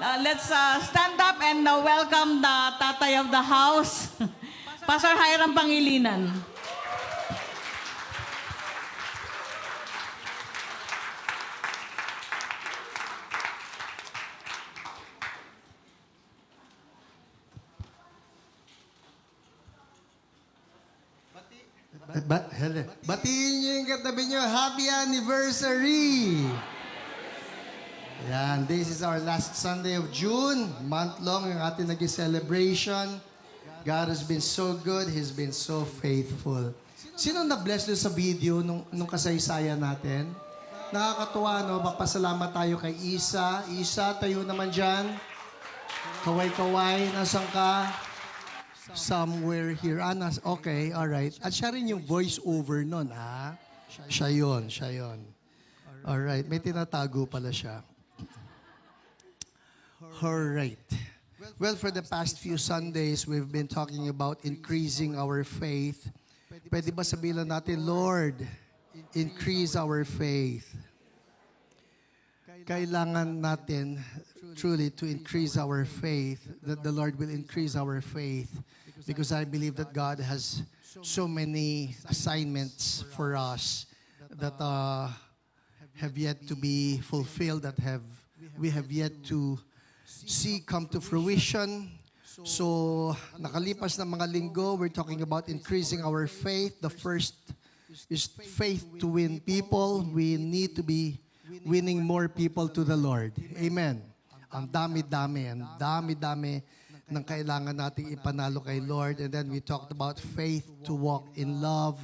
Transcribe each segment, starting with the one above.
Let's stand up and welcome the tatay of the house, Pastor Hiram Pangilinan. Hello. Batiin niyo yung katabi niyo, Happy Anniversary! Yan, this is our last Sunday of June. Month-long yung ating nag-celebration. God has been so good. He's been so faithful. Sino na-bless doon sa video nung kasaysayan natin? Nakakatuwa, no? Papasalamat tayo kay Isa. Isa, tayo naman dyan. Kaway-kaway, nasan ka? Somewhere here. Okay, alright. At siya rin yung voice over nun, ha? Siya yun. Alright, may tinatago pala siya. Alright. Well, for the past few Sundays, we've been talking about increasing our faith. Pwede ba sabihin natin, Lord, increase our faith. Kailangan natin truly to increase our faith, that the Lord will increase our faith. Because I believe that God has so many assignments for us that have yet to be fulfilled, that we have yet to see come to fruition. So, nakalipas na mga linggo, we're talking about increasing our faith. The first is faith to win people. We need to be winning more people to the Lord. Amen. Ang dami-dami ng kailangan nating ipanalo kay Lord. And then we talked about faith to walk in love.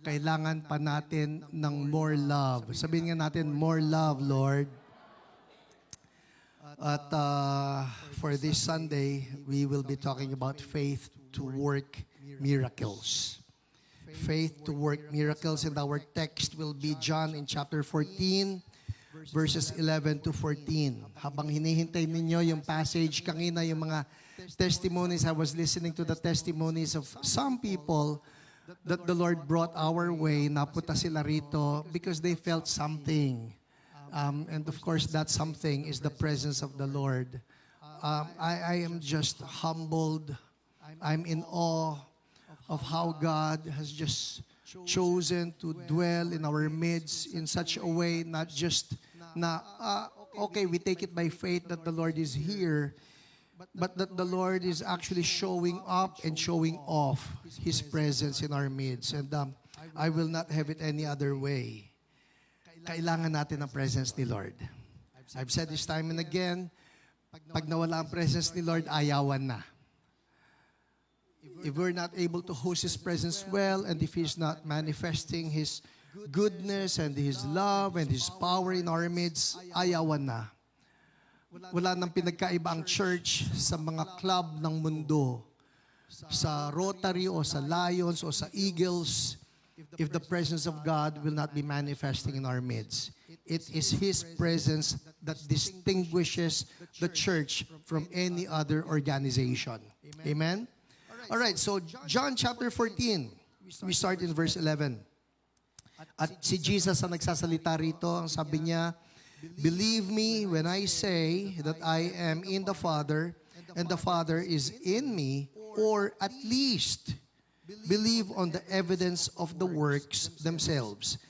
Kailangan pa natin ng more love. Sabihin nga natin, more love, Lord. At for this Sunday, we will be talking about faith to work miracles. Faith to work miracles. And our text will be John in chapter 14, verses 11 to 14. Habang hinihintay ninyo yung passage, kanina yung mga testimonies, I was listening to the testimonies of some people that the Lord brought our way, napunta sila rito because they felt something. And of course, that something is the presence of the Lord. I am just humbled. I'm in awe of how God has just chosen to dwell in our midst in such a way, not just okay, we take it by faith that the Lord is here, but that the Lord is actually showing up and showing off His presence in our midst. And I will not have it any other way. Kailangan natin ang presence ni Lord. I've said this time and again, pag nawala ang presence ni Lord, ayawan na. If we're not able to host His presence well, and if He's not manifesting His goodness and His love and His power in our midst, ayawan na. Wala nang pinagkaiba ang church sa mga club ng mundo, sa Rotary o sa Lions o sa Eagles, if the presence of God will not be manifesting in our midst. It is His presence that distinguishes the church from any other organization. Amen? All right, so John chapter 14, we start in verse 11. At si Jesus ang nagsasalita rito, ang sabi niya, "Believe me when I say that I am in the Father, and the Father is in me, or at least believe on the evidence of the works themselves.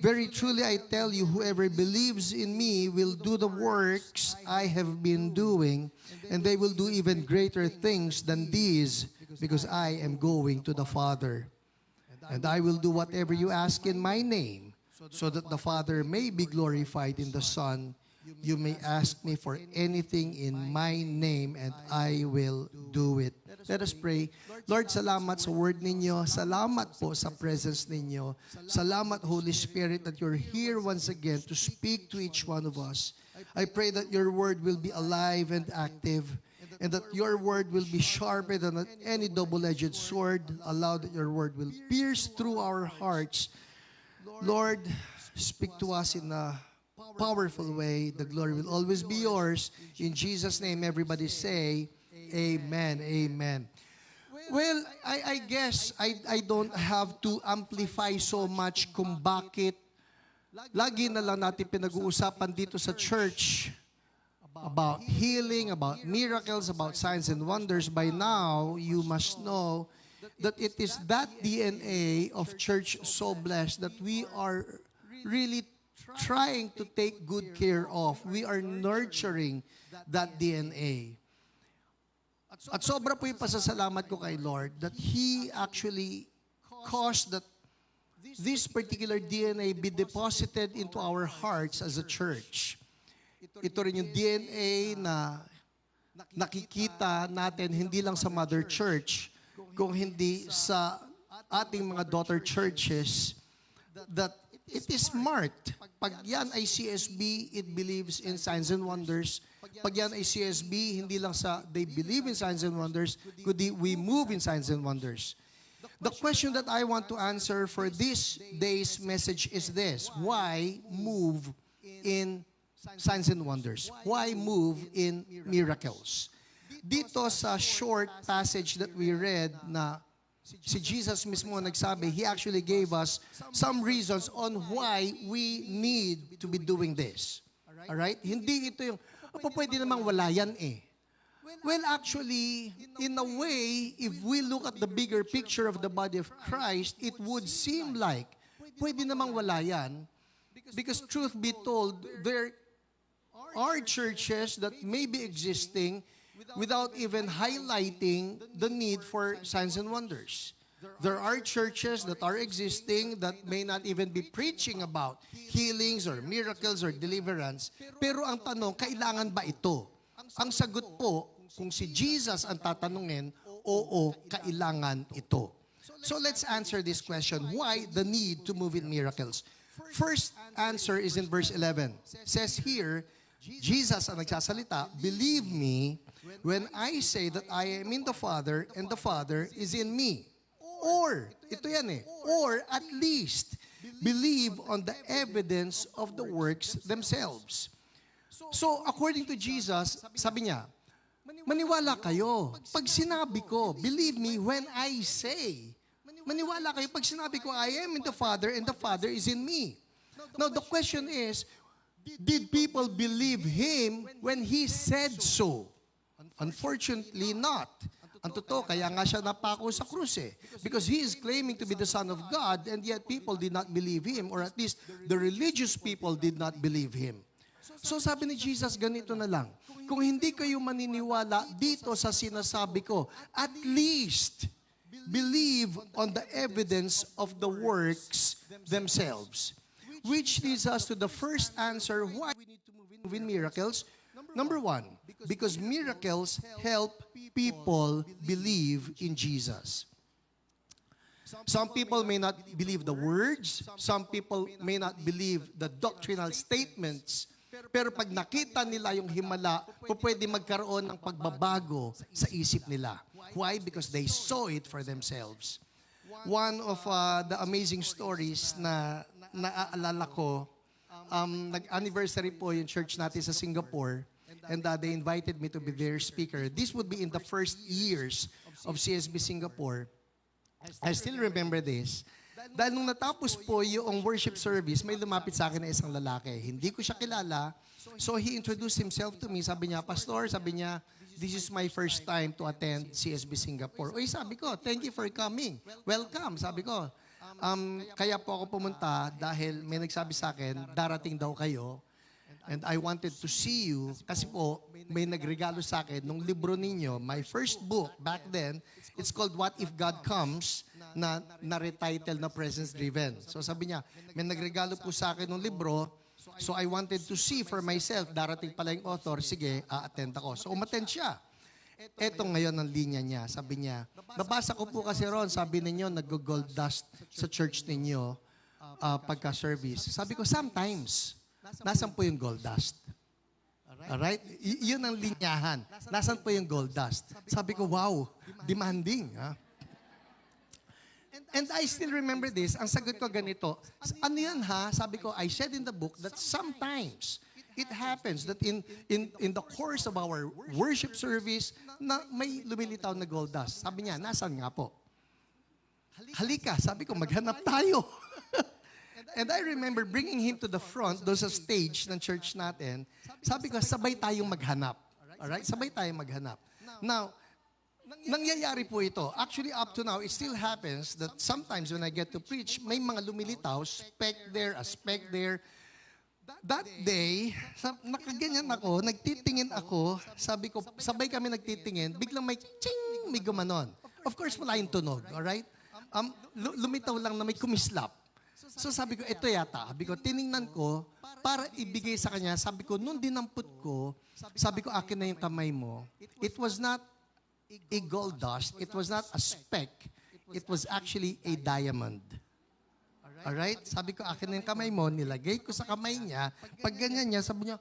Very truly I tell you, whoever believes in me will do the works I have been doing, and they will do even greater things than these, because I am going to the Father. And I will do whatever you ask in my name, so that the Father may be glorified in the Son. You may ask me for anything in my name, and I will do it." Let us pray. Lord, salamat sa word ninyo. Salamat po sa presence ninyo. Salamat, Holy Spirit, that you're here once again to speak to each one of us. I pray that your word will be alive and active, and that your word will be sharper than any double-edged sword. Allow that your word will pierce through our hearts. Lord, speak to us in a powerful way. The glory will always be yours. In Jesus' name, everybody say, Amen. Amen. Well, I guess I don't have to amplify so much kung bakit lagi na lang natin pinag-uusapan dito sa church about healing, about miracles, about signs and wonders, by now you must know that it is that DNA of Church So Blessed that we are really trying to take good care of. We are nurturing that DNA. At sobra po yung pasasalamat ko kay Lord that He actually caused that this particular DNA be deposited into our hearts as a church. Ito rin yung DNA na nakikita natin hindi lang sa Mother Church, kung hindi sa ating mga daughter churches, that it is marked. Pag yan ay CSB, it believes in signs and wonders. Pag yan ay CSB, hindi lang sa they believe in signs and wonders, kundi we move in signs and wonders. The question that I want to answer for this day's message is this: why move in signs and wonders? Why move in miracles? Dito sa short passage that we read na si Jesus mismo nagsabi, He actually gave us some reasons on why we need to be doing this. Alright? Hindi ito yung, pwede namang wala yan eh. Well, actually, in a way, if we look at the bigger picture of the body of Christ, it would seem like pwede namang wala yan. Because truth be told, there are churches that may be existing without even highlighting the need for signs and wonders. There are churches that are existing that may not even be preaching about healings or miracles or deliverance. Pero ang tanong, kailangan ba ito? Ang sagot po, kung si Jesus ang tatanungin, oo, kailangan ito. So let's answer this question. Why the need to move in miracles? First answer is in verse 11. It says here, Jesus ang nagsasalita, believe me when I say that I am in the Father and the Father is in me. Or, ito yan eh, or at least believe on the evidence of the works themselves. So, according to Jesus, sabi niya, maniwala kayo. Pag sinabi ko, believe me when I say. Maniwala kayo pag sinabi ko, I am in the Father and the Father is in me. Now, the question is, did people believe Him when He said so? Unfortunately, not. Ang totoo, kaya nga siya napako sa krus eh. Because He is claiming to be the Son of God and yet people did not believe Him, or at least the religious people did not believe Him. So sabi ni Jesus, ganito na lang. Kung hindi kayo maniniwala dito sa sinasabi ko, at least believe on the evidence of the works themselves. Which leads us to the first answer, why we need to move in miracles. Number one, because miracles help people believe in Jesus. Some people may not believe the words, some people may not believe the doctrinal statements, pero pag nakita nila yung himala, pwede magkaroon ng pagbabago sa isip nila. Why? Because they saw it for themselves. One of the amazing stories na naaalala ko, nag-anniversary po yung church natin sa Singapore, and they invited me to be their speaker. This would be in the first years of CSB Singapore. I still remember this. Dahil nung natapos po yung worship service, may lumapit sa akin na isang lalaki. Hindi ko siya kilala. So he introduced himself to me. Sabi niya, Pastor, sabi niya, this is my first time to attend CSB Singapore. Uy, sabi ko, thank you for coming. Welcome, sabi ko. Kaya po ako pumunta dahil may nagsabi sa akin, darating daw kayo. And I wanted to see you kasi po may nagregalo sa akin nung libro ninyo, my first book back then, it's called What If God Comes, na retitle na Presence Driven. So sabi niya, may nagregalo po sa akin nung libro, so I wanted to see for myself, darating pala yung author, sige, a-attend ako. So umattend siya. Eto ngayon ang linya niya, sabi niya, nabasa ko po kasi ron, sabi ninyo, nag-gold dust sa church ninyo pagka-service. Sabi ko, sometimes, nasan po yung gold dust? Alright? Yun ang linyahan. Nasan po yung gold dust? Sabi ko, wow, demanding. Ha? And I still remember this. Ang sagot ko ganito, ano yan ha? Sabi ko, I said in the book that sometimes it happens that in the course of our worship service, na may lumilitaw na gold dust. Sabi niya, nasan nga po? Halika, sabi ko, maghanap tayo. And I remember bringing him to the front, doon sa stage ng church natin. Sabi ko, sabay tayong maghanap. Alright? Sabay tayong maghanap. Now, nangyayari po ito. Actually, up to now, it still happens that sometimes when I get to preach, may mga lumilitaw, speck there, a speck there. That day, nakaganyan ako, nagtitingin ako, sabi ko, sabay kami nagtitingin, biglang may ching, may gumanon. Of course, wala yung tunog, alright? Lumitaw lang na may kumislap. So sabi ko, ito yata. Sabi ko, tiningnan ko, para ibigay sa kanya, sabi ko, nung dinampot ko, sabi ko, akin na yung kamay mo. It was not a gold dust, it was not a speck, it was actually a diamond. Alright? Sabi ko, akin na yung kamay mo, nilagay ko sa kamay niya, pag ganyan niya, sabi niya,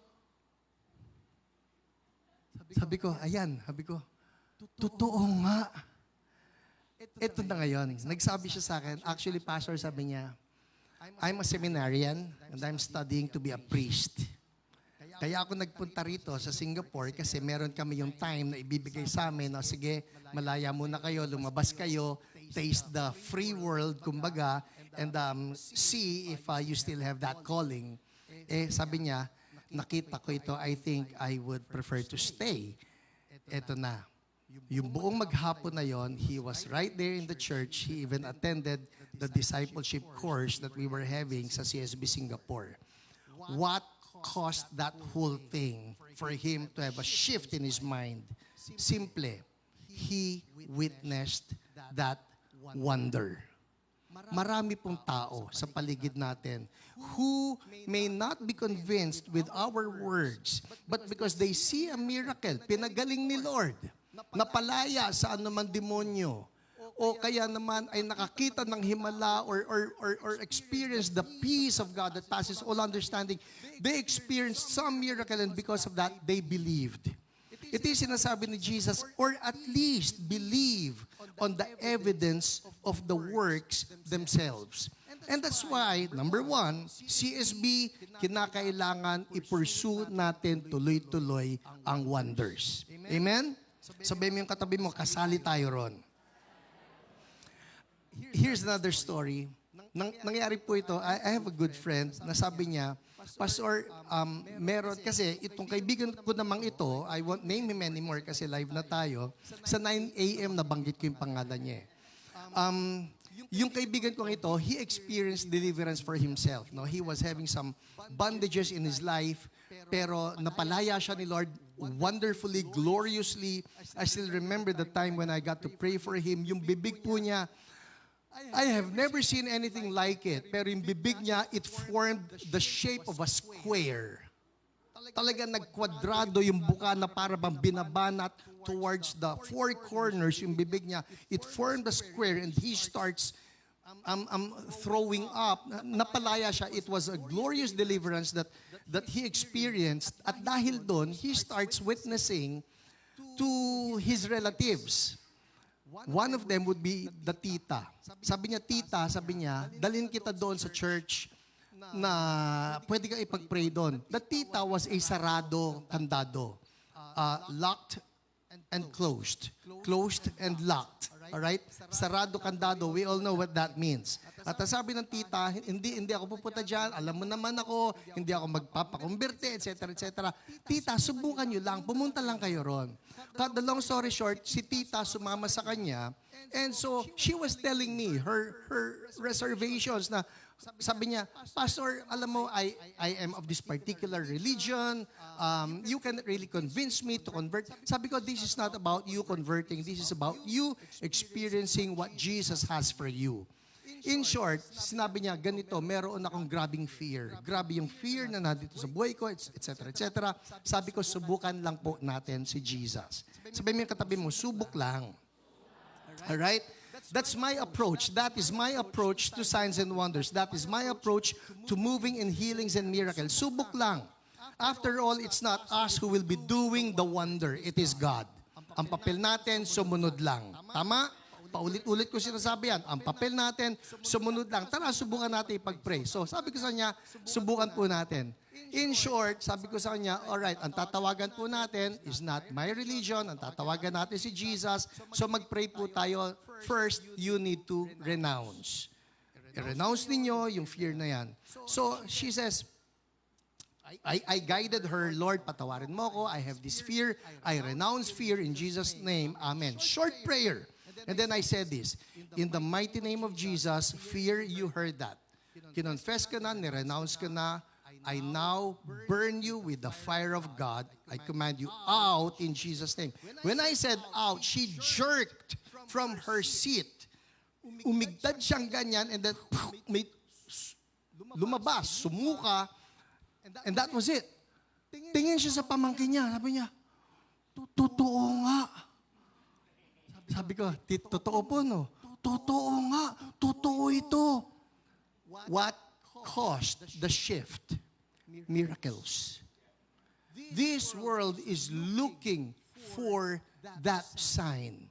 sabi ko, ayan, sabi ko, totoo nga. Ito na ngayon. Nagsabi siya sa akin, actually, pastor, sabi niya, I'm a seminarian and I'm studying to be a priest. Kaya ako nagpunta rito sa Singapore kasi meron kami yung time na ibibigay sa amin na sige, malaya muna kayo, lumabas kayo, taste the free world, kumbaga, and see if you still have that calling. Sabi niya, nakita ko ito, I think I would prefer to stay. Eto na. Yung buong maghapon na yon, he was right there in the church. He even attended the discipleship course that we were having sa CSB Singapore. What caused that whole thing for him to have a shift in his mind? Simple, he witnessed that wonder. Marami pong tao sa paligid natin who may not be convinced with our words, but because they see a miracle, pinagaling ni Lord, napalaya sa anumang demonyo, o kaya naman ay nakakita ng himala or experience the peace of God that passes all understanding. They experienced some miracle and because of that, they believed. It is sinasabi ni Jesus, or at least believe on the evidence of the works themselves. And that's why, number one, CSB, kinakailangan i-pursue natin tuloy-tuloy ang wonders. Amen? Sabihin mo yung katabi mo, kasali tayo ron. Here's another story. Nangyari po ito, I have a good friend na sabi niya, Pastor, meron kasi itong kaibigan ko namang ito, I won't name him anymore kasi live na tayo, sa 9 a.m. nabanggit ko yung pangalan niya. Yung kaibigan kong ito, he experienced deliverance for himself. No? He was having some bondages in his life, pero napalaya siya ni Lord wonderfully, gloriously. I still remember the time when I got to pray for him. Yung bibig po niya, I have never seen anything like it. Pero yung bibig niya, it formed the shape of a square. Talaga nagkwadrado yung buka na para bang binabanat towards the four corners yung bibig niya. It formed a square and he starts throwing up. Napalaya siya. It was a glorious deliverance that he experienced. At dahil doon, he starts witnessing to his relatives. One of them would be the tita. Sabi niya, tita, sabi niya, dalhin kita doon sa church na pwede ka ipag-pray doon. The tita was a sarado kandado. Locked and closed. Closed and locked. Alright? Sarado kandado. We all know what that means. At sabi ng tita, hindi ako pupunta dyan. Alam mo naman ako, hindi ako magpapakumberte, etc. etc. Tita, subukan nyo lang. Pumunta lang kayo ron. Cut the long story short, si tita sumama sa kanya. And so, she was telling me her reservations na sabi niya, Pastor, alam mo, I am of this particular religion. You can really convince me to convert. Sabi ko, this is not about you converting. This is about you experiencing what Jesus has for you. In short, sinabi niya, ganito, meron akong grabing fear. Grabe yung fear na nandito sa buhay ko, etc. etc. Sabi ko, subukan lang po natin si Jesus. Sabi mo yung katabi mo, subok lang. Alright? That's my approach. That is my approach to signs and wonders. That is my approach to moving in healings and miracles. Subok lang. After all, it's not us who will be doing the wonder. It is God. Ang papel natin, sumunod lang. Tama? Paulit-ulit ko sinasabi yan. Ang papel natin, sumunod lang. Tara, subukan natin ipag-pray. So, sabi ko sa kanya, subukan po natin. In short, sabi ko sa kanya, alright, ang tatawagan po natin is not my religion. Ang tatawagan natin si Jesus. So, mag-pray po tayo. First, you need to renounce. I-renounce ninyo yung fear na yan. So, she says, I guided her, Lord, patawarin mo ko. I have this fear. I renounce fear in Jesus' name. Amen. Short prayer. And then I said this, in the mighty name of Jesus, fear, you heard that. Kinonfess ka na, nirenounce ka na. I now burn you with the fire of God. I command you out in Jesus' name. When I said out, she jerked from her seat. Umigtad siyang ganyan and then may lumabas, sumuka, and that was it. Tingin siya sa pamangkin niya. Sabi niya, totoo nga. Sabi ko, totoo po, no? Totoo nga. Totoo ito. What caused the shift? Miracles. This world is looking for that sign.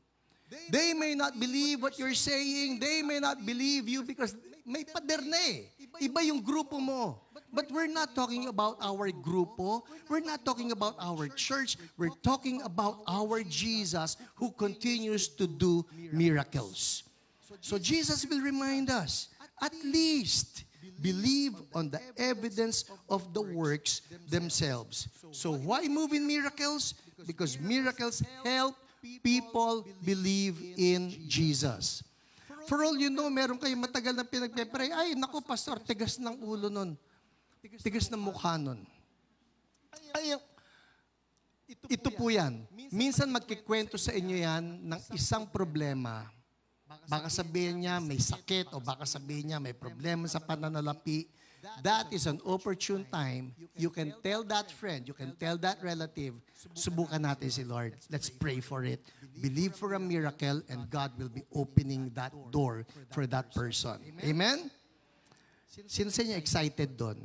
They may not believe what you're saying. They may not believe you because may pader na eh. Iba yung grupo mo. But we're not talking about our grupo. We're not talking about our church. We're talking about our Jesus who continues to do miracles. So Jesus will remind us, at least believe on the evidence of the works themselves. So why move in miracles? Because miracles help people believe in Jesus. For all you know, meron kayong matagal na pinagpe-pray, ay, naku, pastor, tigas ng ulo nun. Tigas ng mukha nun. Ay, ito po yan. Minsan magkikwento sa inyo yan ng isang problema. Baka sabihin niya may sakit o baka sabihin niya may problema sa pananalapi. That is an opportune time. You can tell that friend, you can tell that relative, subukan natin si Lord. Let's pray for it. Believe for a miracle and God will be opening that door for that person. Amen? Sino sa inyo excited doon?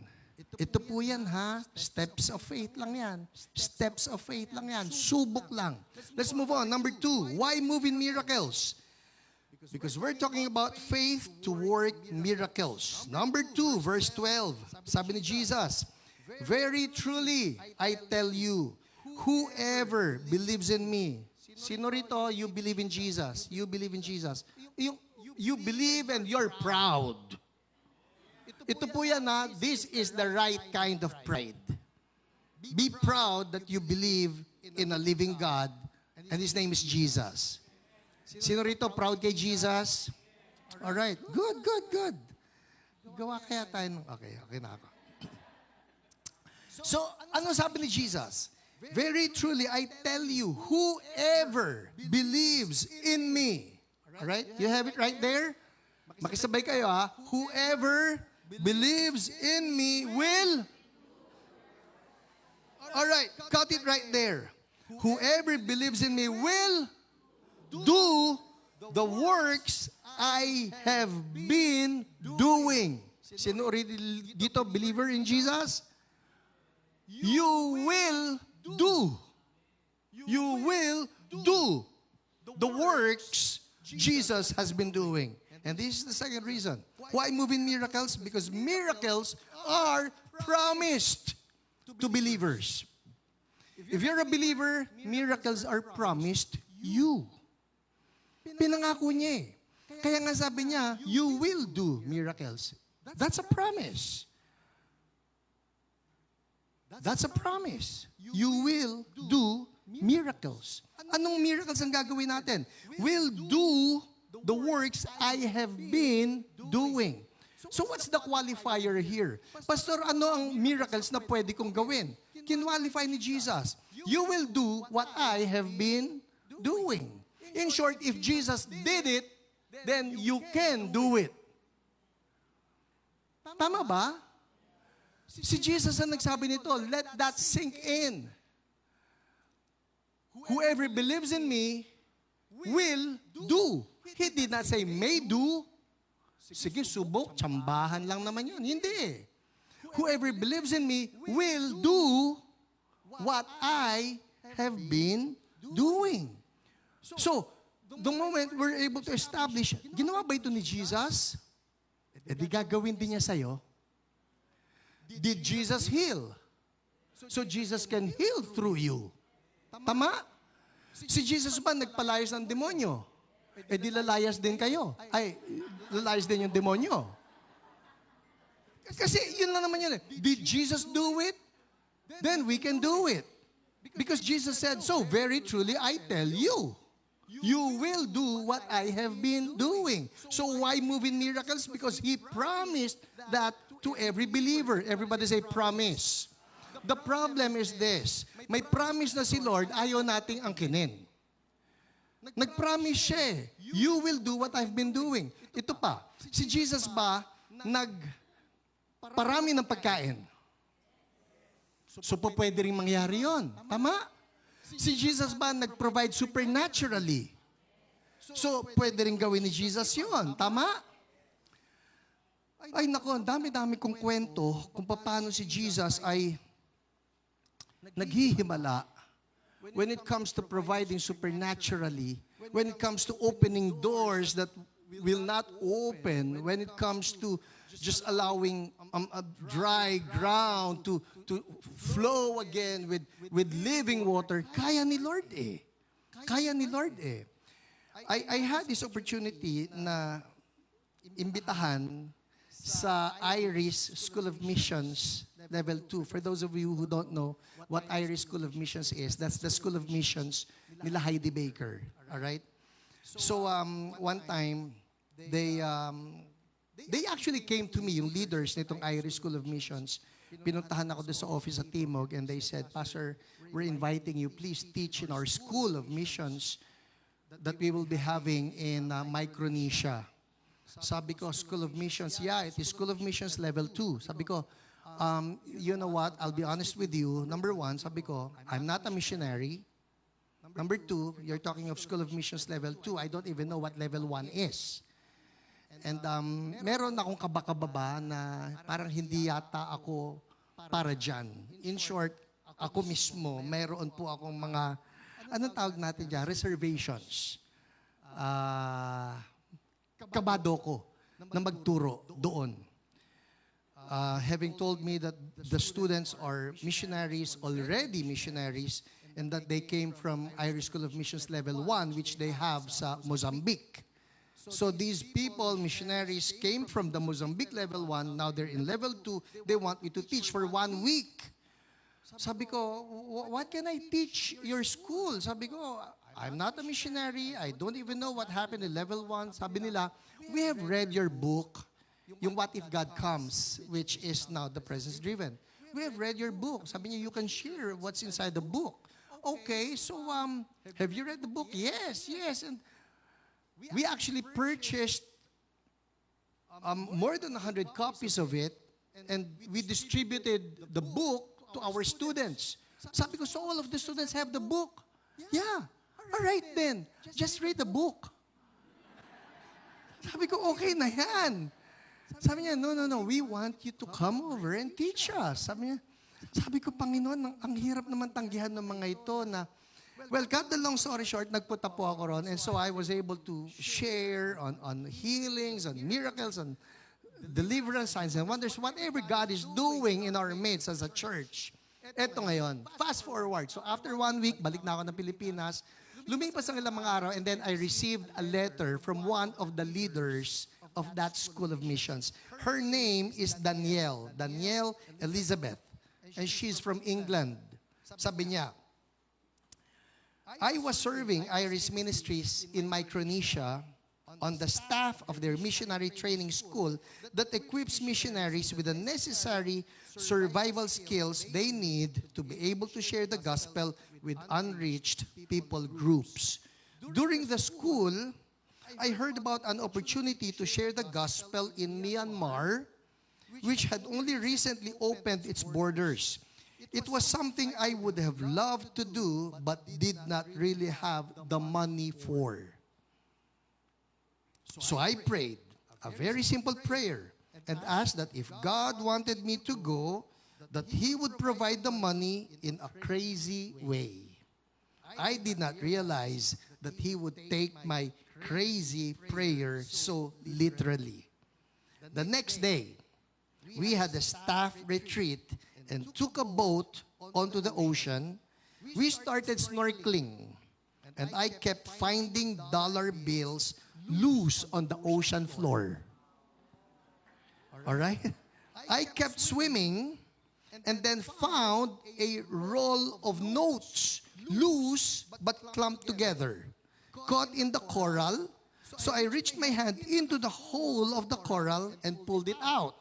Ito po yan ha. Steps of faith lang yan. Steps of faith lang yan. Subok lang. Let's move on. Number 2, why move in miracles? Because we're talking about faith to work miracles. Number 2, verse 12. Sabi ni Jesus, very truly, I tell you, whoever believes in me. Sino rito, you believe in Jesus? You believe in Jesus. You believe and you're proud. Ito po yan ha, this is the right kind of pride. Be proud that you believe in a living God and His name is Jesus. Sino rito proud kay Jesus? Alright, good. Gawa kaya tayo ng... Okay na ako. So, ano sabi ni Jesus? Very truly, I tell you, whoever believes in me. Alright, you have it right there? Makisabay kayo ha. Whoever believes in me will... Alright, cut it right there. Whoever believes in me will... do the works I have been doing. Sino dito believer in Jesus? You will do. You will do the works Jesus has been doing. And this is the second reason. Why move in miracles? Because miracles are promised to believers. If you're a believer, miracles are promised you. Pinangako niya eh. Kaya nga sabi niya, you will do miracles. That's a promise. That's a promise. You will do miracles. Anong miracles ang gagawin natin? We'll do the works I have been doing. So what's the qualifier here? Pastor, ano ang miracles na pwede kong gawin? Kinwalify ni Jesus. You will do what I have been doing. In short, if Jesus did it, then you can do it. Tama ba? Si Jesus ang nagsabi nito, let that sink in. Whoever believes in me will do. He did not say may do. Sige, subok, tsambahan lang naman yun. Hindi. Whoever believes in me will do what I have been doing. So, the moment we're able to establish, ginawa ba ito ni Jesus? E di gagawin din niya sa'yo. Did Jesus heal? So Jesus can heal through you. Tama? Si Jesus ba nagpalayas ng demonyo? E di lalayas din kayo. Ay, lalayas din yung demonyo. Kasi yun lang naman yun eh. Did Jesus do it? Then we can do it. Because Jesus said, so very truly I tell you, you will do what I have been doing. So why move in miracles? Because He promised that to every believer. Everybody say promise. The problem is this. May promise na si Lord, ayaw nating angkinin. Nag-promise siya eh. You will do what I've been doing. Ito pa, si Jesus ba nagparami ng pagkain? So po pwede rin mangyari yon. Tama? Si Jesus ba nag-provide supernaturally? So pwede rin gawin ni Jesus yon. Tama? Ay nako, ang dami-dami kong kwento kung paano si Jesus ay naghihimala when it comes to providing supernaturally, when it comes to opening doors that will not open, when it comes to just allowing a dry ground to flow again with living water, kaya ni Lord eh. Kaya ni Lord eh. I had this opportunity na imbitahan sa IRIS School of Missions Level 2. For those of you who don't know what IRIS School of Missions is, that's the School of Missions nila Heidi Baker. Alright? So, one time, they actually came to me, yung leaders nitong IRIS School of Missions. Pinuntahan ako doon sa office sa Timog and they said, Pastor, we're inviting you, please teach in our School of Missions that we will be having in Micronesia. Sabi ko, School of Missions, yeah, it is School of Missions Level 2. Sabi ko, you know what, I'll be honest with you. Number one, sabi ko, I'm not a missionary. Number two, you're talking of School of Missions Level 2. I don't even know what Level 1 is. And meron akong kabakababa na parang hindi yata ako para dyan. In short, ako mismo, mayroon po akong mga, anong tawag natin dyan? Reservations. Kabado ko na magturo doon. Having told me that the students are missionaries, already missionaries, and that they came from Irish School of Missions Level 1, which they have sa Mozambique. So these people, missionaries, came from the Mozambique Level 1, now they're in Level 2, they want me to teach for 1 week. Sabi ko, what can I teach your school? Sabi ko, I'm not a missionary, I don't even know what happened in Level 1. Sabi nila, we have read your book, yung What If God Comes, which is now the Presence Driven. We have read your book. Sabi niya, you can share what's inside the book. Okay, so have you read the book? Yes. And we actually purchased more than 100 copies of it, and we distributed the book to our students. Sabi ko, so all of the students have the book? Yeah. All right then, just read the book. Sabi ko, okay na yan. Sabi niya, no, we want you to come over and teach us. Sabi ko, Panginoon, ang hirap naman tanggihan ng mga ito na, well, cut the long story short, nagpunta po ako ron, and so I was able to share on healings, on miracles, on deliverance, signs and wonders, whatever God is doing in our midst as a church. Eto ngayon, fast forward. So after 1 week, balik na ako ng Pilipinas, lumipas ang ilang mga araw, and then I received a letter from one of the leaders of that School of Missions. Her name is Danielle Elizabeth, and she's from England. Sabi niya, I was serving Iris Ministries in Micronesia on the staff of their missionary training school that equips missionaries with the necessary survival skills they need to be able to share the gospel with unreached people groups. During the school, I heard about an opportunity to share the gospel in Myanmar, which had only recently opened its borders. It was something I would have loved to do, but did not really have the money for. So I prayed a very simple prayer and asked that if God wanted me to go, that He would provide the money in a crazy way. I did not realize that He would take my crazy prayer so literally. The next day, we had a staff retreat and took a boat onto the ocean. We started snorkeling, and I kept finding dollar bills loose on the ocean floor. All right? I kept swimming and then found a roll of notes, loose but clumped together, caught in the coral. So I reached my hand into the hole of the coral and pulled it out.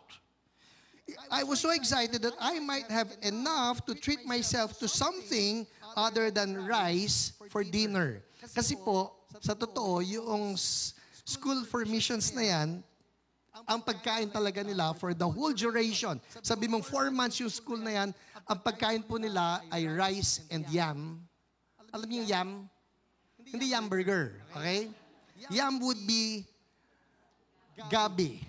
I was so excited that I might have enough to treat myself to something other than rice for dinner. Kasi po, sa totoo, yung school for missions na yan, ang pagkain talaga nila for the whole duration. Sabi mong 4 months yung school na yan, ang pagkain po nila ay rice and yam. Alam niyo yung yam? Hindi yam burger, okay? Yam would be gabi.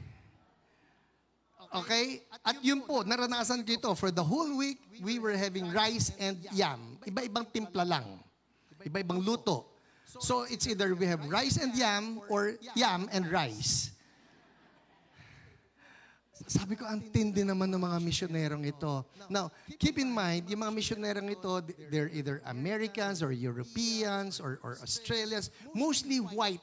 Okay? At yun po, naranasan ko ito. For the whole week, we were having rice and yam. Iba-ibang timpla lang. Iba-ibang luto. So it's either we have rice and yam or yam and rice. Sabi ko, ang tindi naman ng mga misyonerong ito. Now, keep in mind, yung mga misyonerong ito, they're either Americans or Europeans or Australians, mostly white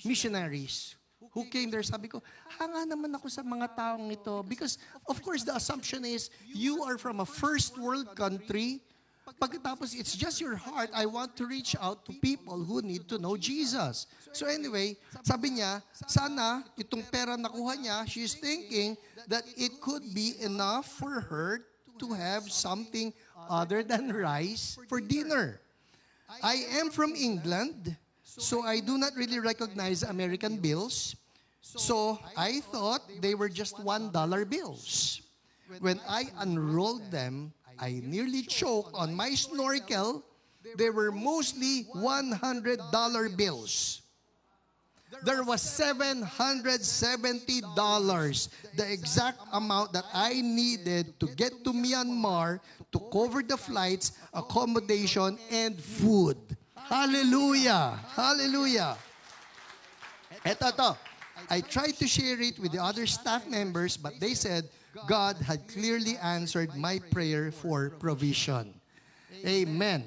missionaries who came there. Sabi ko, hanga naman ako sa mga taong ito. Because, of course, the assumption is, you are from a first world country. Pagkatapos, it's just your heart. I want to reach out to people who need to know Jesus. So anyway, sabi niya, sana itong pera nakuha niya, she's thinking that it could be enough for her to have something other than rice for dinner. I am from England, so I do not really recognize American bills. So I thought they were just $1 bills. When I unrolled them, I nearly choked on my snorkel. They were mostly $100 bills. There was $770, the exact amount that I needed to get to Myanmar to cover the flights, accommodation, and food. Hallelujah! Hallelujah! Ito. I tried to share it with the other staff members, but they said God had clearly answered my prayer for provision. Amen.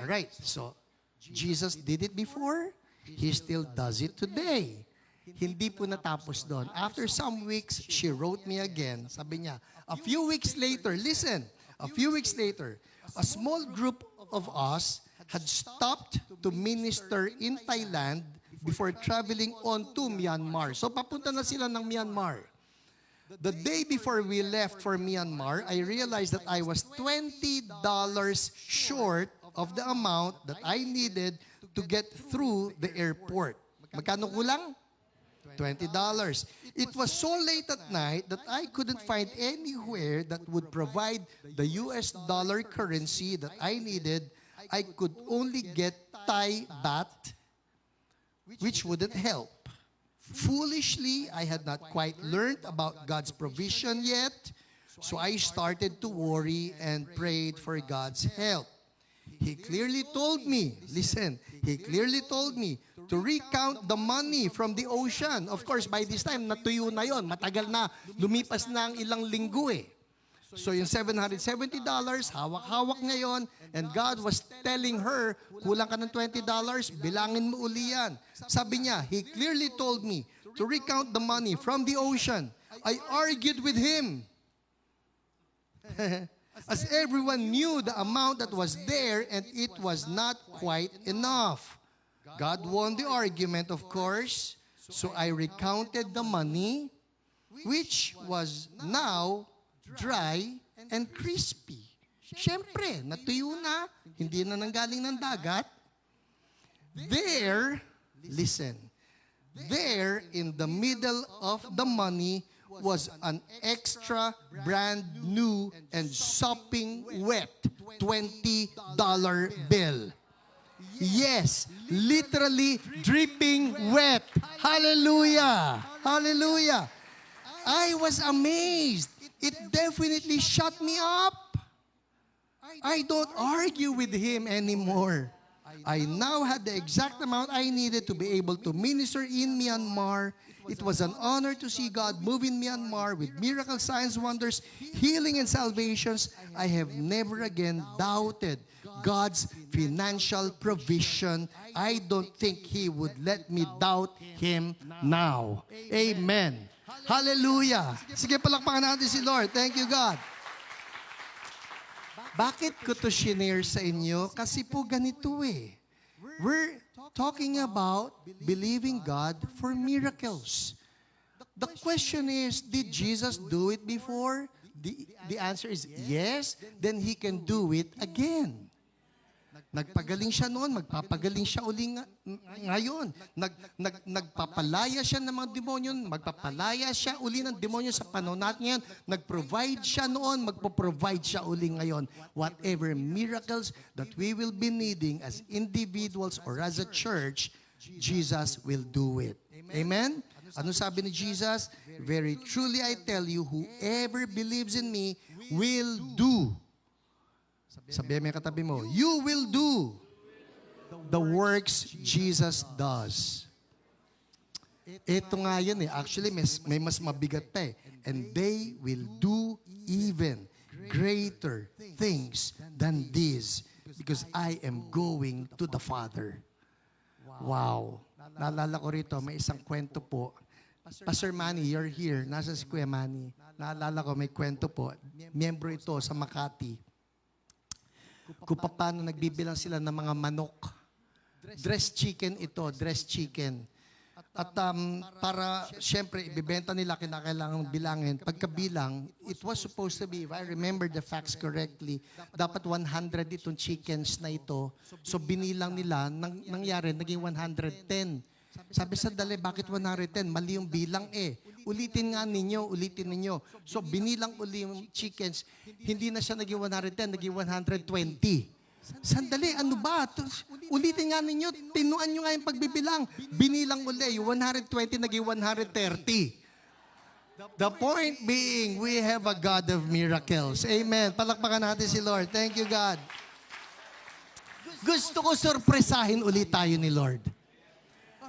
All right. So, Jesus did it before. He still does it today. Hindi po natapos doon. After some weeks, she wrote me again. Sabi niya, a few weeks later, listen, a few weeks later, a small group of us had stopped to minister in Thailand before traveling on to Myanmar. So papunta na sila ng Myanmar. The day before we left for Myanmar, I realized that I was $20 short of the amount that I needed to get through the airport. Magkano kulang? $20. It was so late at night that I couldn't find anywhere that would provide the US dollar currency that I needed. I could only get Thai baht, which wouldn't help. Foolishly, I had not quite learned about God's provision yet, so I started to worry and prayed for God's help. He clearly told me, listen, he clearly told me to recount the money from the ocean. Of course, by this time, natuyo na yon. Matagal na, lumipas na ang ilang linggo eh. So yung $770, hawak-hawak niya yon, and God was telling her, kulang ka ng $20, bilangin mo uli yan. Sabi niya, he clearly told me to recount the money from the ocean. I argued with him. As everyone knew the amount that was there, and it was not quite enough. God won the argument, of course, so I recounted the money, which was now dry and crispy. Siyempre, natuyo na, hindi na nanggaling ng dagat. There, listen, there in the middle of the money was an extra brand new and sopping wet $20 bill. Yes, literally dripping wet. Hallelujah! Hallelujah! I was amazed. It definitely shut me up. I don't argue with him anymore. I now had the exact amount I needed to be able to minister in Myanmar. It was an honor to see God move in Myanmar with miracle signs, wonders, healing, and salvations. I have never again doubted God's financial provision. I don't think He would let me doubt Him now. Amen. Hallelujah. Sige, palakpakan natin si Lord. Thank you, God. Bakit ko to shinare sa inyo? Kasi po ganito eh. We're talking about believing God for miracles. The question is, did Jesus do it before? The answer is yes, then He can do it again. Nagpagaling siya noon, magpapagaling siya uli ngayon. Nagpapalaya siya ng mga demonyo, magpapalaya siya uli ng demonyo sa panahon natin ngayon. Nag-provide siya noon, magpo-provide siya uli ngayon. Whatever miracles that we will be needing as individuals or as a church, Jesus will do it. Amen? Ano sabi ni Jesus? Very truly I tell you, whoever believes in me will do. Sabihin mo yung katabi mo, you will do the works Jesus does. Ito nga yun eh. Actually, may mas mabigat pa eh. And they will do even greater things than this because I am going to the Father. Wow. Naalala ko rito, may isang kwento po. Pastor Manny, you're here. Nasa si Kuya Manny. Naalala ko, may kwento po. Miyembro ito sa Makati. Kung paano nagbibilang sila ng mga manok. Dressed chicken ito, dressed chicken. At para, syempre, ibibenta nila, kinakailangan bilangin. Pagkabilang, it was supposed to be, if I remember the facts correctly, dapat 100 itong chickens na ito. So binilang nila, nangyari, naging 110. Sabi sa dali, bakit 110? Mali yung bilang eh. Ulitin ninyo. So binilang uli yung chickens, hindi na siya naging 110, naging 120. Sandali, ano ba? Ulitin nga ninyo, tinuan nyo nga yung pagbibilang. Binilang uli, yung 120 naging 130. The point being, we have a God of miracles. Amen. Palakpakan natin si Lord. Thank you, God. Gusto ko sorpresahin ulit tayo ni Lord.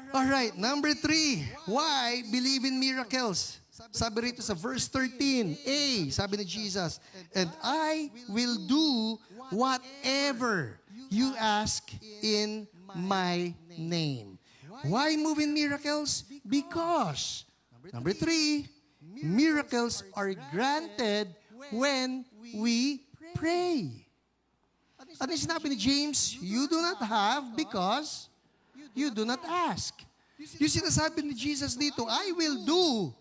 Alright, number 3. Why believe in miracles? Sabi rito sa verse 13, sabi ni Jesus, and I will do whatever you ask in my name. Why move in miracles? Because, number 3, miracles are granted when we pray. Ano yung sinabi ni James? You do not have because you do not ask. Yung sinasabi ni Jesus dito, I will do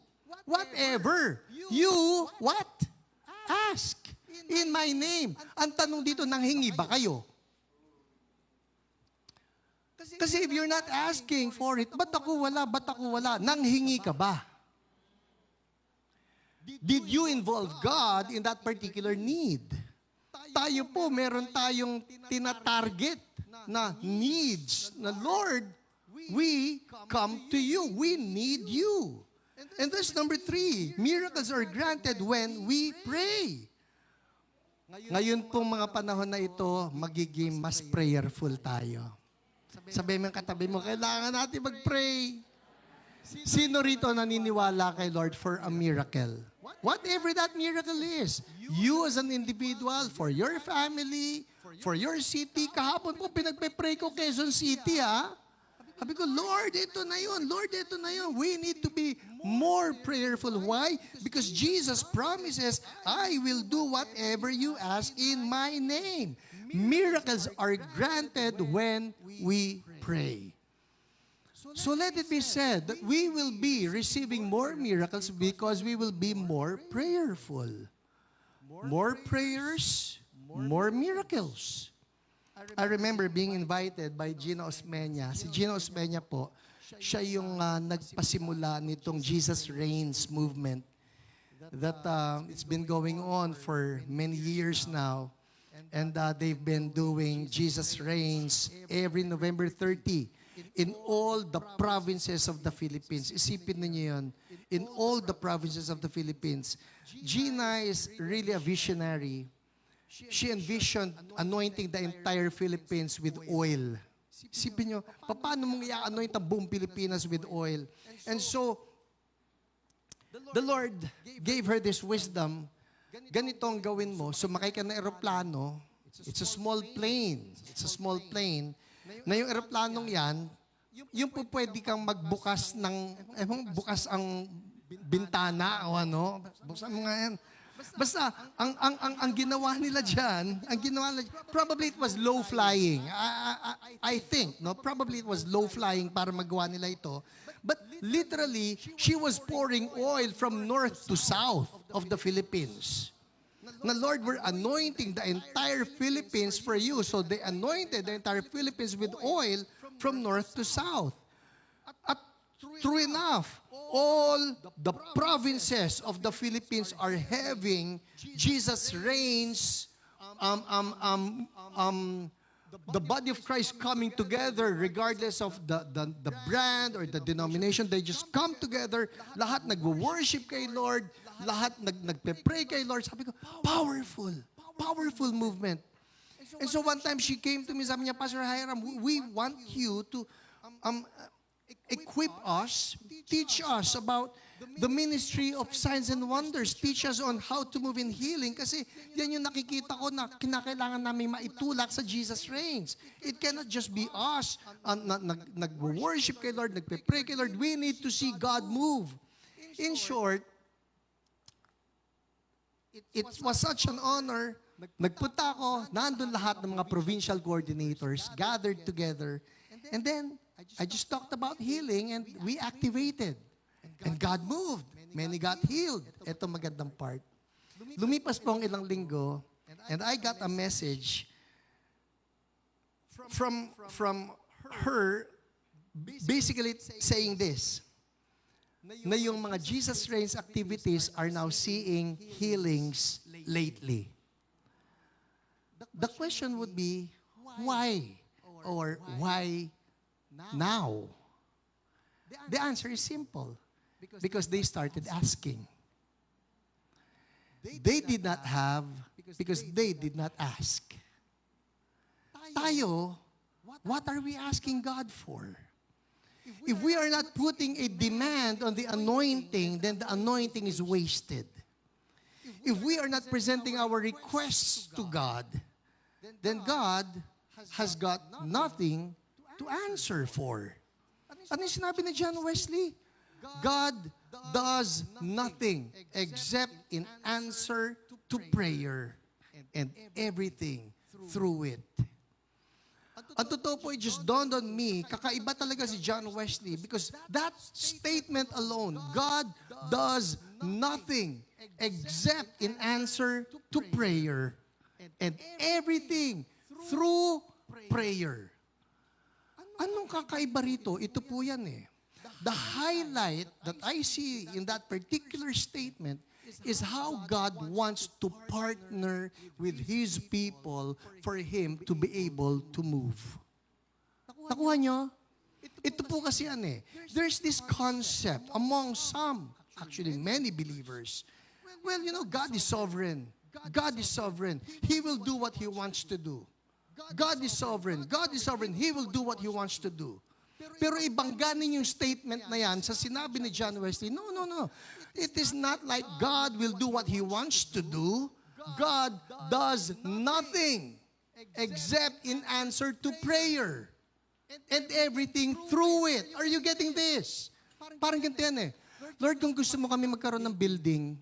whatever you what? Ask in my name. Ang tanong dito, nanghingi ba kayo? Kasi if you're not asking for it, ba't ako wala? Nanghingi ka ba? Did you involve God in that particular need? Tayo po, meron tayong tinatarget na needs, na Lord, we come to you. We need you. And that's number 3. Miracles are granted when we pray. Ngayon pong mga panahon na ito, magiging mas prayerful tayo. Sabihin mo yung katabi mo, kailangan natin mag-pray. Sino rito naniniwala kay Lord for a miracle? Whatever that miracle is, you as an individual, for your family, for your city, kahapon po pinagpe-pray ko Quezon City ha. Sabi ko, Lord, ito na yun. Lord, ito na yun. We need to be more prayerful. Why? Because Jesus promises, I will do whatever you ask in my name. Miracles are granted when we pray. So let it be said that we will be receiving more miracles because we will be more prayerful. More prayers, more miracles. I remember being invited by Gino Osmeña. Si Gino Osmeña po, siya yung nagpasimula nitong Jesus Reigns movement that it's been going on for many years now. And they've been doing Jesus Reigns every November 30 in all the provinces of the Philippines. Isipin niyo yun. In all the provinces of the Philippines. Gina is really a visionary. She envisioned anointing the entire Philippines with oil. Isipin nyo, paano mong i-anoint ang buong Pilipinas with oil? And so, the Lord gave her this wisdom. Ganito ang gawin mo, sumakay ka ng eroplano, it's a small plane. It's a small plane, na yung eroplanong yan, yung po pwede kang magbukas ng, bukas ang bintana o ano. Buksan mo nga yan. Basta, ang ginawa nila dyan, probably it was low flying. I think, no? Probably it was low flying para magawa nila ito. But literally, she was pouring oil from north to south of the Philippines. Na Lord, we're anointing the entire Philippines for you. So they anointed the entire Philippines with oil from north to south. At true enough, all the provinces of the Philippines are having Jesus reigns, the body of Christ coming together regardless of the brand or the denomination. They just come together. Lahat nag-worship kay Lord. Lahat nagpe-pray kay Lord. Sabi ko, powerful. Powerful movement. And so one time she came to me, sabi niya, Pastor Hiram, we want you to equip us, teach us about the ministry of signs and wonders. Teach us on how to move in healing. Kasi yan yung nakikita ko na kinakailangan namin maitulak sa Jesus reigns. It cannot just be us nag-worship kay Lord, nagpe-pray kay Lord. We need to see God move. In short, it was such an honor. Nagpunta ako, nandun lahat ng mga provincial coordinators gathered together. And then, I just talked about healing and we activated. And God moved. Many got healed. Ito magandang part. Lumipas po ang ilang linggo and I got a message from her basically saying this, na yung mga Jesus Reigns activities are now seeing healings lately. The question would be, why? Or why now? The answer is simple. Because they started asking. They did not have because they did not ask. Tayo, what are we asking God for? If we are not putting a demand on the anointing, then the anointing is wasted. If we are not presenting our requests to God, then God has got nothing to answer for. Ano yung sinabi ni John Wesley? God does nothing except in answer to prayer and everything through it. Ang totoo po, it just dawned on me, kakaiba talaga si John Wesley because that statement alone, God does nothing except in answer to prayer and everything through prayer. Anong kakaiba rito? Ito po yan eh. The highlight that I see in that particular statement is how God wants to partner with His people for Him to be able to move. Nakuha nyo? Ito po kasi yan eh. There's this concept among some, actually many believers. Well, you know, God is sovereign. God is sovereign. He will do what He wants to do. God is sovereign. God is sovereign. He will do what He wants to do. Pero ibangganin yung statement na yan sa sinabi ni John Wesley, no. It is not like God will do what He wants to do. God does nothing except in answer to prayer and everything through it. Are you getting this? Parang ganito yan eh. Lord, kung gusto mo kami magkaroon ng building,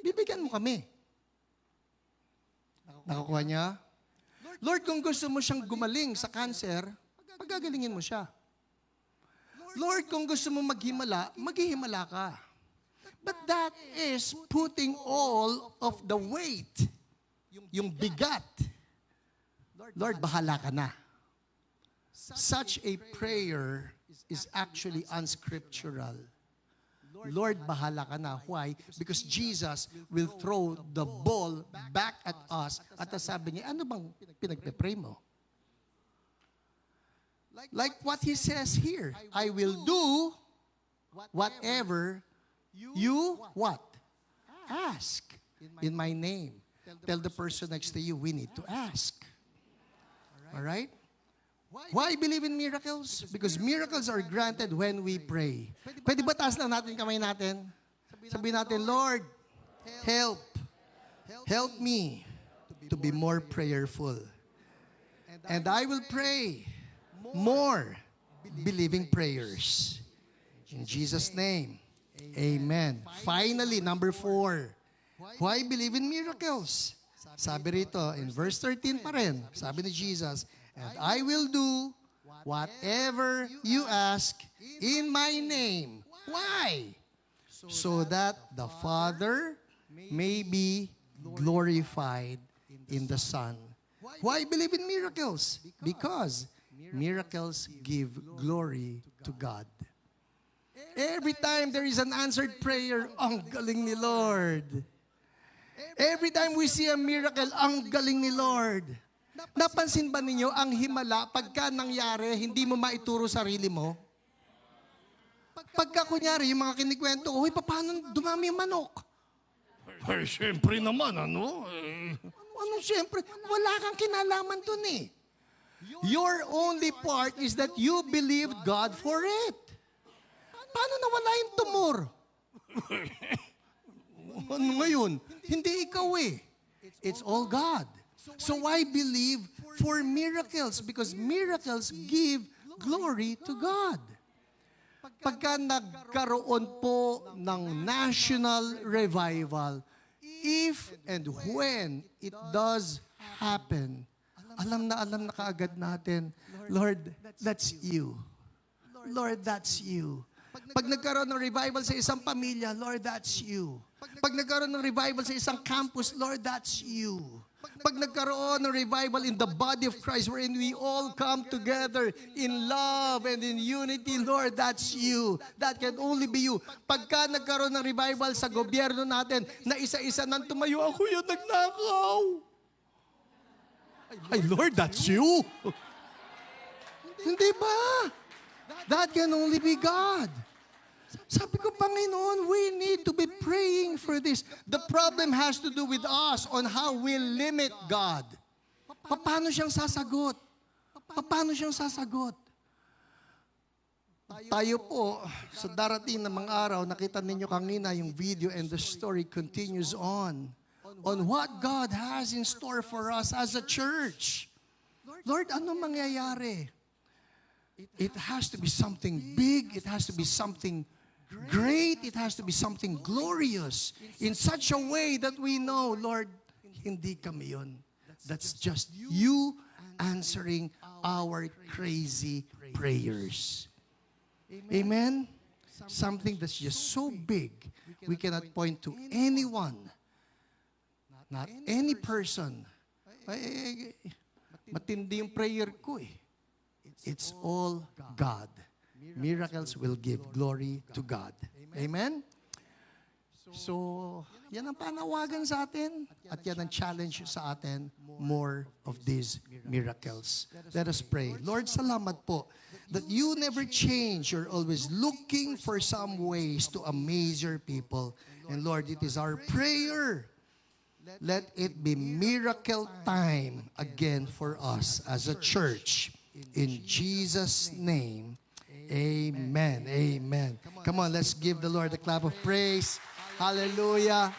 bibigyan mo kami. Nakukuha niya? Lord, kung gusto mo siyang gumaling sa cancer, pagagalingin mo siya. Lord, kung gusto mo maghimala, maghihimala ka. But that is putting all of the weight, yung bigat. Lord, bahala ka na. Such a prayer is actually unscriptural. Lord, bahala ka na. Why? Because Jesus will throw the ball back at us at sabi niya, ano bang pinagpe-pray mo? Like what He says here, I will do whatever you what? Ask in my name. Tell the person next to you, we need to ask. All right? Why believe in miracles? Because miracles are granted when we pray. Pwede ba taas lang natin kamay natin? Sabihin natin, Lord, help me to be more prayerful. And I will pray more believing prayers. In Jesus' name, Amen. Finally, number 4. Why believe in miracles? Sabi rito, in verse 13 pa rin, sabi ni Jesus, and I will do whatever you ask in my name. Why? So that the Father may be glorified in the Son. Why believe in miracles? Because miracles give glory to God. Every time there is an answered prayer, ang galing ni Lord. Every time we see a miracle, ang galing ni Lord. Napansin ba ninyo ang himala pagka nangyari, hindi mo maituro sarili mo? Pagka kunyari, yung mga kinikwento, uy, paano dumami yung manok? Ay, syempre naman, ano? Ano syempre? Wala kang kinalaman dun eh. Your only part is that you believed God for it. Paano nawala yung tumor? Ano ngayon? Hindi ikaw eh. It's all God. So why believe for miracles? Because miracles give glory to God. Pagka nagkaroon po ng national revival, if and when it does happen, alam na kaagad natin, Lord, that's you. Lord, that's you. Pag nagkaroon ng revival sa isang pamilya, Lord, that's you. Pag nagkaroon ng revival sa isang campus, Lord, that's you. Pag nagkaroon ng revival in the body of Christ wherein we all come together in love and in unity, Lord, that's you. That can only be you. Pagka nagkaroon ng revival sa gobyerno natin na isa-isa nang tumayo, ako yung nagnakaw. Ay, Lord, that's you. Hindi ba? That can only be God. Sabi ko, Panginoon, we need to be praying for this. The problem has to do with us on how we limit God. Paano siyang sasagot? Paano siyang sasagot? Tayo po, sa darating na mga araw, nakita ninyo kanina yung video and the story continues on what God has in store for us as a church. Lord, ano mangyayari? It has to be something big. It has to be something great. It has to be something glorious in such a way that we know, Lord, hindi kami yun. That's just you answering our crazy prayers. Amen? Something that's just so big, we cannot point to anyone, not any person. Ay, matindi yung prayer ko eh. It's all God. Miracles will give glory to God. Amen? So, yan ang panawagan sa atin at yan ang challenge sa atin, more of these miracles. Let us pray. Lord, salamat po that you never change. You're always looking for some ways to amaze your people. And Lord, it is our prayer. Let it be miracle time again for us as a church. In Jesus' name, amen. Amen. Come on, let's give the Lord a clap of praise. Hallelujah.